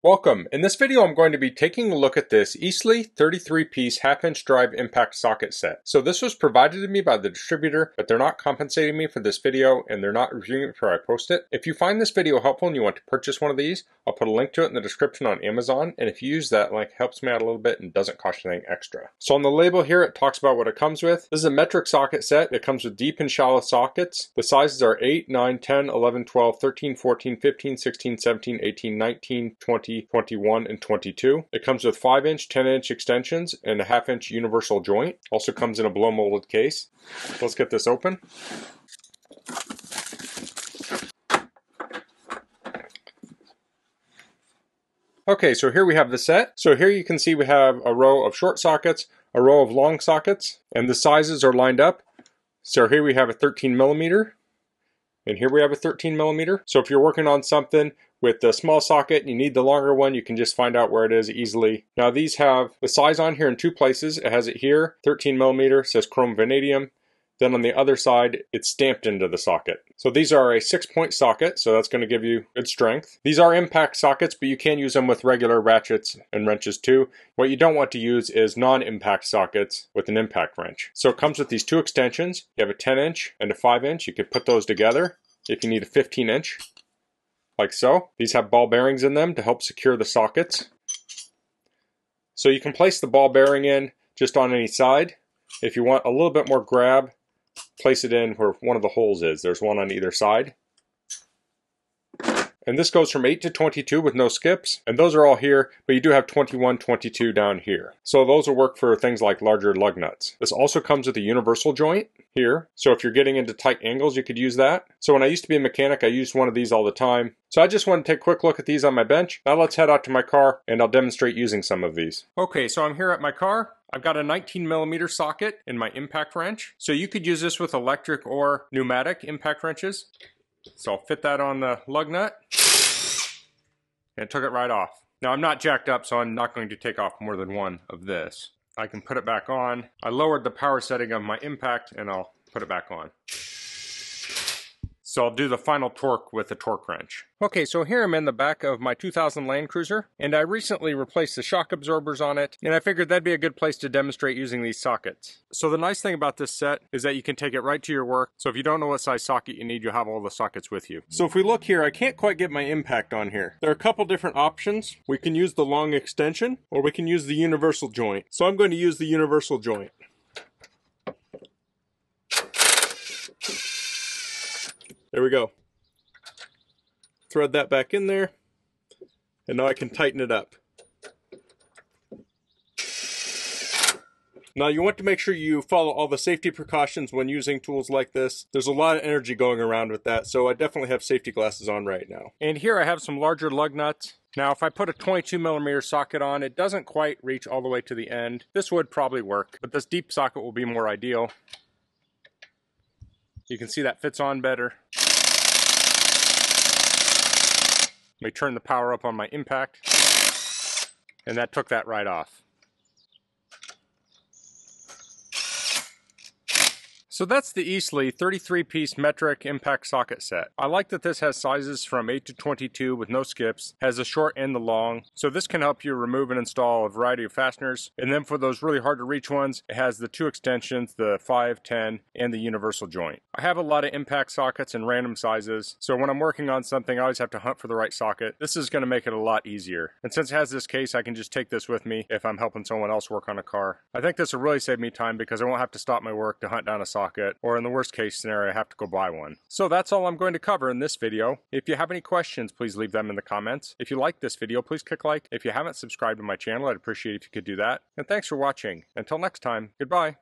Welcome. In this video I'm going to be taking a look at this EACELY 33-piece half-inch drive impact socket set. So this was provided to me by the distributor, but they're not compensating me for this video and they're not reviewing it before I post it. If you find this video helpful and you want to purchase one of these, I'll put a link to it in the description on Amazon, and if you use that link, it helps me out a little bit and doesn't cost you anything extra. So on the label here it talks about what it comes with. This is a metric socket set. It comes with deep and shallow sockets. The sizes are 8, 9, 10, 11, 12, 13, 14, 15, 16, 17, 18, 19, 20, 21, and 22. It comes with 5-inch, 10-inch extensions and a half-inch universal joint. Also comes in a blow molded case. Let's get this open. Okay, so here we have the set. So here you can see we have a row of short sockets, a row of long sockets, and the sizes are lined up. So here we have a 13 millimeter, and here we have a 13 millimeter. So if you're working on something with the small socket and you need the longer one, you can just find out where it is easily. Now these have the size on here in two places. It has it here, 13 millimeter, says chrome vanadium. Then on the other side, it's stamped into the socket. So these are a 6-point socket, so that's going to give you good strength. These are impact sockets, but you can use them with regular ratchets and wrenches too. What you don't want to use is non-impact sockets with an impact wrench. So it comes with these two extensions. You have a 10-inch and a 5-inch. You can put those together if you need a 15-inch. Like so. These have ball bearings in them to help secure the sockets. So you can place the ball bearing in just on any side. If you want a little bit more grab, place it in where one of the holes is. There's one on either side. And this goes from 8 to 22 with no skips. And those are all here, but you do have 21, 22 down here. So those will work for things like larger lug nuts. This also comes with a universal joint here. So if you're getting into tight angles, you could use that. So when I used to be a mechanic, I used one of these all the time. So I just want to take a quick look at these on my bench. Now let's head out to my car and I'll demonstrate using some of these. Okay, so I'm here at my car. I've got a 19 millimeter socket in my impact wrench. So you could use this with electric or pneumatic impact wrenches. So I'll fit that on the lug nut. And it took it right off. Now I'm not jacked up, so I'm not going to take off more than one of this. I can put it back on. I lowered the power setting of my impact and I'll put it back on. So I'll do the final torque with the torque wrench. Okay, so here I'm in the back of my 2000 Land Cruiser, and I recently replaced the shock absorbers on it, and I figured that'd be a good place to demonstrate using these sockets. So the nice thing about this set is that you can take it right to your work, so if you don't know what size socket you need, you'll have all the sockets with you. So if we look here, I can't quite get my impact on here. There are a couple different options. We can use the long extension, or we can use the universal joint. So I'm going to use the universal joint. There we go. Thread that back in there, and now I can tighten it up. Now you want to make sure you follow all the safety precautions when using tools like this. There's a lot of energy going around with that, so I definitely have safety glasses on right now. And here I have some larger lug nuts. Now if I put a 22 millimeter socket on, it doesn't quite reach all the way to the end. This would probably work, but this deep socket will be more ideal. You can see that fits on better. Let me turn the power up on my impact, and that took that right off. So that's the EACELY 33-piece metric impact socket set. I like that this has sizes from 8 to 22 with no skips, has the short and the long, so this can help you remove and install a variety of fasteners. And then for those really hard to reach ones, it has the two extensions, the 5, 10, and the universal joint. I have a lot of impact sockets in random sizes, so when I'm working on something, I always have to hunt for the right socket. This is going to make it a lot easier. And since it has this case, I can just take this with me if I'm helping someone else work on a car. I think this will really save me time because I won't have to stop my work to hunt down a socket, or in the worst case scenario, I have to go buy one. So that's all I'm going to cover in this video. If you have any questions, please leave them in the comments. If you like this video, please click like. If you haven't subscribed to my channel, I'd appreciate it if you could do that. And thanks for watching. Until next time, goodbye.